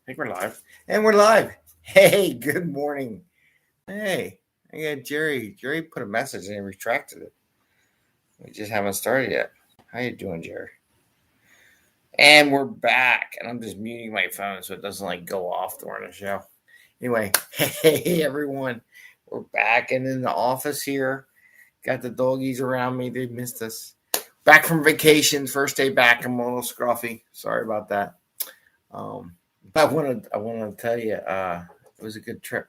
think we're live. And we're live. Hey, good morning. Hey, I got Jerry. Jerry put a message and he retracted it. We just haven't started yet. How you doing, Jerry? And we're back. And I'm just muting my phone so it doesn't go off during the show. Anyway, hey everyone. We're back and in the office here. Got the doggies around me. They missed us. Back from vacation. First day back. I'm a little scruffy. Sorry about that. I want to tell you, it was a good trip.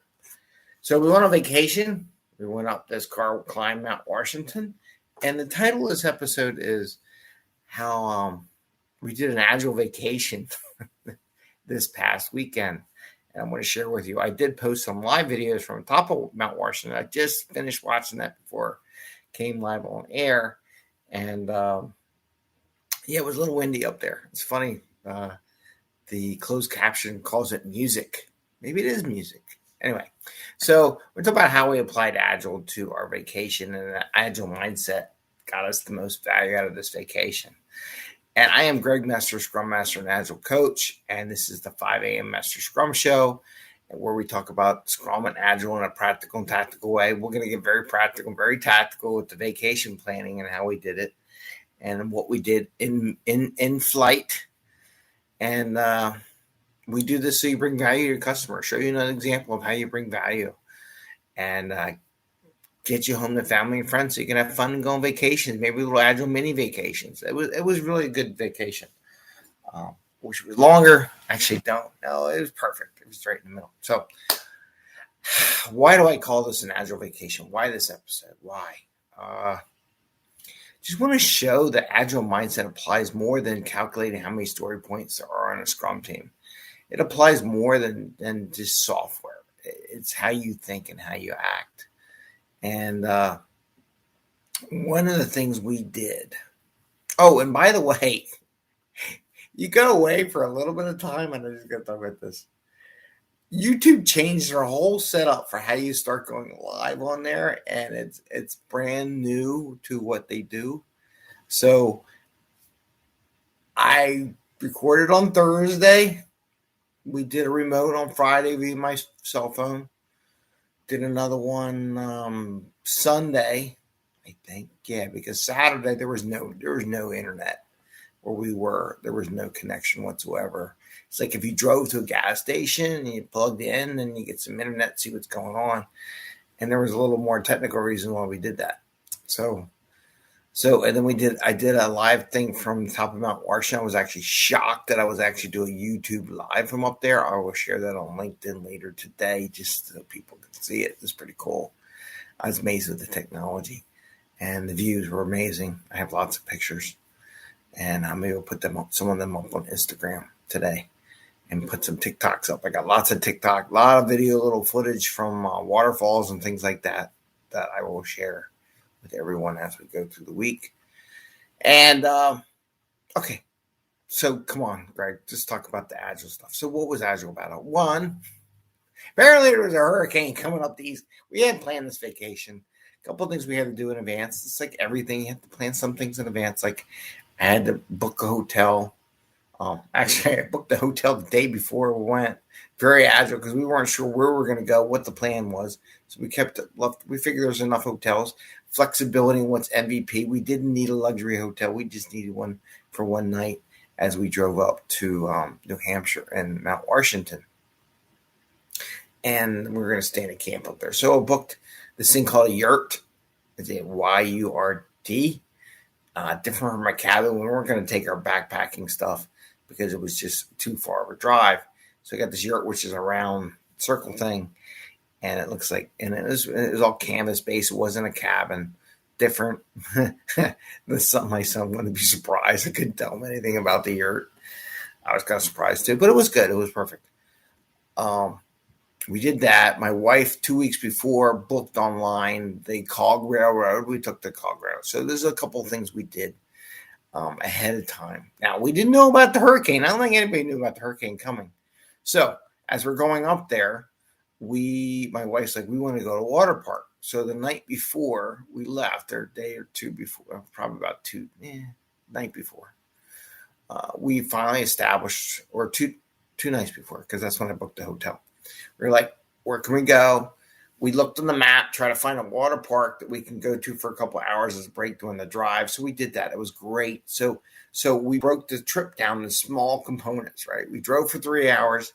So we went on vacation. We went up this car, climbed Mount Washington, and the title of this episode is how we did an Agile Vacation this past weekend. And I'm going to share with you. I did post some live videos from the top of Mount Washington. I just finished watching that before it came live on air, and it was a little windy up there. It's funny. The closed caption calls it music. Maybe it is music. Anyway, so we're talking about how we applied Agile to our vacation, and the Agile mindset got us the most value out of this vacation. And I am Greg Mester, Scrum Master and Agile Coach, and this is the 5 a.m. Mester Scrum Show, where we talk about Scrum and Agile in a practical and tactical way. We're going to get very practical, very tactical with the vacation planning and how we did it, and what we did in flight. And we do this so you bring value to your customer, show you an example of how you bring value, and get you home to family and friends so you can have fun and go on vacations, maybe little Agile mini vacations. It was really a good vacation. Wish it was longer. Actually, don't. No, it was perfect. It was right in the middle. So why do I call this an Agile Vacation? Why this episode? Why? Just want to show that Agile mindset applies more than calculating how many story points there are on a Scrum team. It applies more than just software. It's how you think and how you act. And one of the things we did. Oh, and by the way, you go away for a little bit of time, and I'm just going to talk about this. YouTube changed their whole setup for how you start going live on there, and it's brand new to what they do. So I recorded on Thursday. We did a remote on Friday via my cell phone. Did another one Sunday, I think. Yeah, because Saturday there was no internet where we were. There was no connection whatsoever. It's like if you drove to a gas station and you plugged in and you get some internet, see what's going on. And there was a little more technical reason why we did that. So and then I did a live thing from the top of Mount Washington. I was actually shocked that I was actually doing YouTube live from up there. I will share that on LinkedIn later today just so people can see it. It's pretty cool. I was amazed with the technology, and the views were amazing. I have lots of pictures, and I'm able to put some of them up on Instagram today and put some TikToks up. I got lots of TikTok, a lot of video, little footage from waterfalls and things like that I will share with everyone as we go through the week. And, okay. So come on, Greg, just talk about the Agile stuff. So what was Agile about? One, apparently there was a hurricane coming up the east. We hadn't planned this vacation. A couple of things we had to do in advance. It's like everything. You have to plan some things in advance. Like I had to book a hotel. Actually, I booked the hotel the day before we went. Very agile because we weren't sure where we were going to go, what the plan was. So we kept it left. We figured there's enough hotels, flexibility in what's MVP. We didn't need a luxury hotel. We just needed one for one night as we drove up to New Hampshire and Mount Washington. And we were going to stay in a camp up there. So I booked this thing called a yurt. It's a Y-U-R-T. Different from my cabin. We weren't going to take our backpacking stuff because it was just too far of a drive. So I got this yurt, which is a round circle thing. And it looks like, and it was all canvas based. It wasn't a cabin. Different. That's something my son wanted to be surprised. I couldn't tell him anything about the yurt. I was kind of surprised too, but it was good. It was perfect. We did that. My wife, 2 weeks before, booked online the Cog Railroad. We took the Cog Railroad. So there's a couple of things we did ahead of time. Now, we didn't know about the hurricane. I don't think anybody knew about the hurricane coming. So as we're going up there, my wife's like, we want to go to a water park. So the night before we left, or a day or two before, probably about night before, we finally established, or two 2 nights before, because that's when I booked the hotel. We were like, where can we go? We looked on the map, try to find a water park that we can go to for a couple of hours as a break during the drive. So we did that. It was great. So we broke the trip down into small components, right? We drove for 3 hours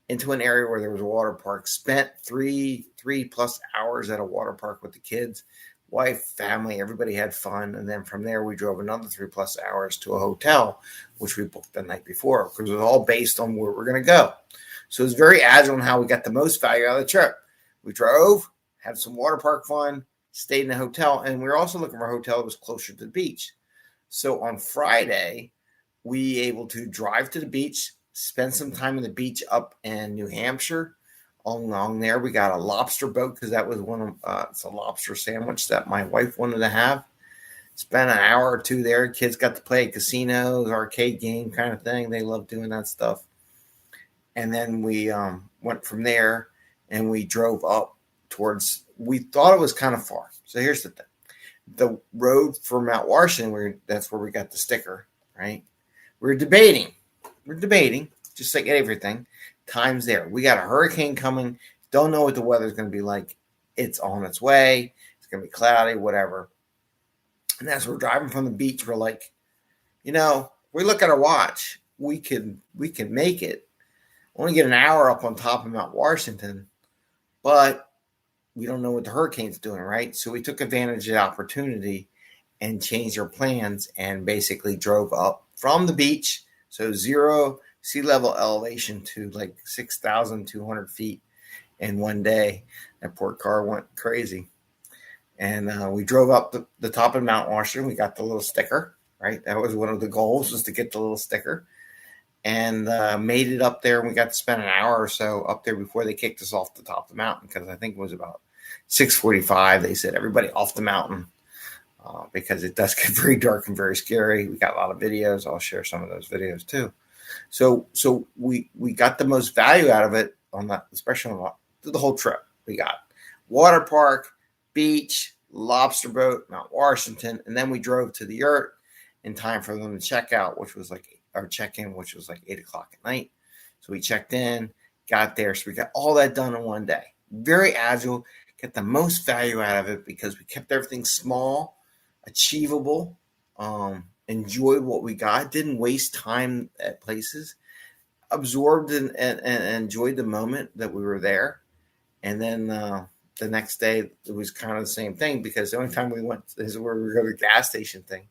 into an area where there was a water park, spent three plus hours at a water park with the kids, wife, family, everybody had fun. And then from there, we drove another 3+ hours to a hotel, which we booked the night before, because it was all based on where we're going to go. So it was very agile in how we got the most value out of the trip. We drove, had some water park fun, stayed in a hotel, and we were also looking for a hotel that was closer to the beach. So on Friday, we able to drive to the beach, spend some time on the beach up in New Hampshire. Along there, we got a lobster boat, because that was it's a lobster sandwich that my wife wanted to have. Spent an hour or two there. Kids got to play casinos, arcade game kind of thing. They love doing that stuff. And then we went from there, and we drove up towards, we thought it was kind of far. So here's the thing. The road for Mount Washington, that's where we got the sticker, right? We're debating, just like everything. Time's there. We got a hurricane coming. Don't know what the weather's going to be like. It's on its way. It's going to be cloudy, whatever. And as we're driving from the beach, we're like, we look at our watch. We can make it. Only get an hour up on top of Mount Washington, but we don't know what the hurricane's doing, right? So we took advantage of the opportunity and changed our plans and basically drove up from the beach. So 0 sea level elevation to like 6,200 feet in one day. That poor car went crazy. And we drove up the top of Mount Washington. We got the little sticker, right? That was one of the goals, was to get the little sticker. And made it up there. And we got to spend an hour or so up there before they kicked us off the top of the mountain, because I think it was about 6:45. They said, everybody off the mountain, because it does get very dark and very scary. We got a lot of videos. I'll share some of those videos too. So we got the most value out of it on that, especially on the whole trip. We got water park, beach, lobster boat, Mount Washington, and then we drove to the yurt in time for them to check out, which was like our check-in, which was like 8 o'clock at night. So we checked in, got there. So we got all that done in one day. Very agile, get the most value out of it because we kept everything small, achievable, enjoyed what we got, didn't waste time at places, absorbed and enjoyed the moment that we were there. And then the next day, it was kind of the same thing, because the only time we went is where we go to the gas station thing.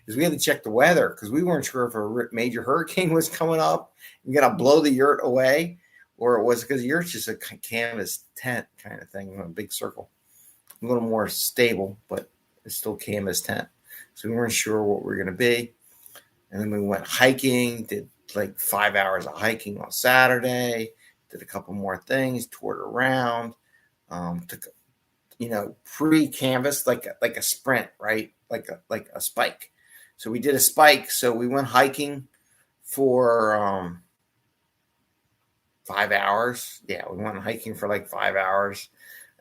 Is we had to check the weather, because we weren't sure if a major hurricane was coming up and going to blow the yurt away, or it was because the yurt's just a canvas tent kind of thing, a big circle, a little more stable, but it's still canvas tent. So we weren't sure what we were going to be. And then we went hiking, did like 5 hours of hiking on Saturday, did a couple more things, toured around, took, pre-canvas, like a sprint, right? Like a spike. So we did a spike. So we went hiking for 5 hours. Yeah, we went hiking for like 5 hours.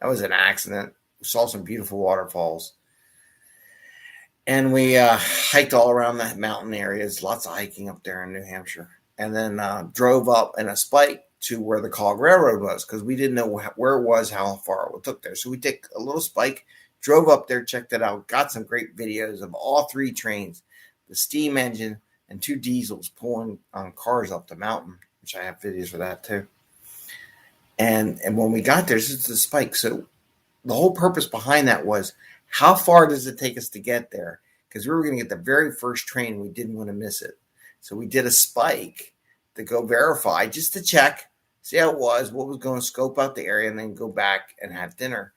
That was an accident. We saw some beautiful waterfalls. And we hiked all around the mountain areas. Lots of hiking up there in New Hampshire. And then drove up in a spike to where the Cog Railroad was, because we didn't know where it was, how far it took there. So we took a little spike, drove up there, checked it out, got some great videos of all 3 trains, the steam engine and 2 diesels pulling cars up the mountain, which I have videos for that too. And when we got there, this is the spike. So the whole purpose behind that was, how far does it take us to get there? Because we were going to get the very first train. We didn't want to miss it. So we did a spike to go verify, just to check, see how it was, what was going to scope out the area, and then go back and have dinner.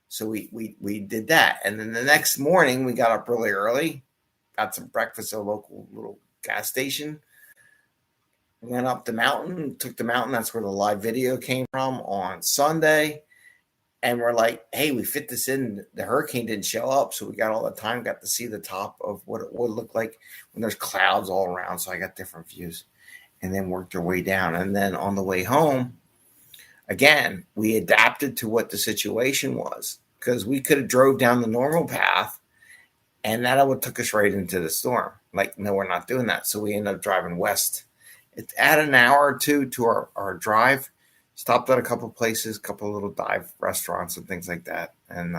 So we did that. And then the next morning, we got up really early, got some breakfast at a local little gas station, went up the mountain, took the mountain. That's where the live video came from on Sunday. And we're like, hey, we fit this in. The hurricane didn't show up, so we got all the time, got to see the top of what it would look like when there's clouds all around. So I got different views, and then worked our way down. And then on the way home, again, we adapted to what the situation was, because we could have drove down the normal path, and that would took us right into the storm. Like, no, we're not doing that. So we ended up driving west It's add an hour or two to our drive. Stopped at a couple of places, a couple of little dive restaurants and things like that, and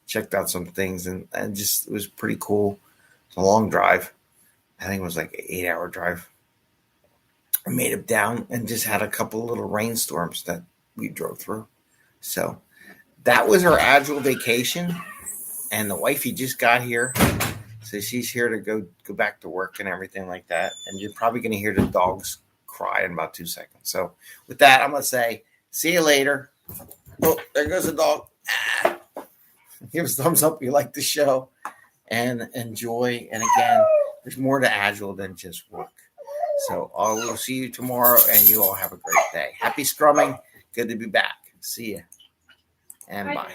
checked out some things, and just it was pretty cool. It's a long drive. I think it was like an 8-hour drive. I made it down and just had a couple of little rainstorms that we drove through. So that was our Agile vacation, and the wifey just got here. So she's here to go back to work and everything like that. And you're probably going to hear the dogs cry in about 2 seconds. So with that, I'm going to say, see you later. Oh, there goes the dog. Give us a thumbs up if you like the show and enjoy. And again, there's more to Agile than just work. So I will see you tomorrow, and you all have a great day. Happy scrumming. Good to be back. See you. And bye.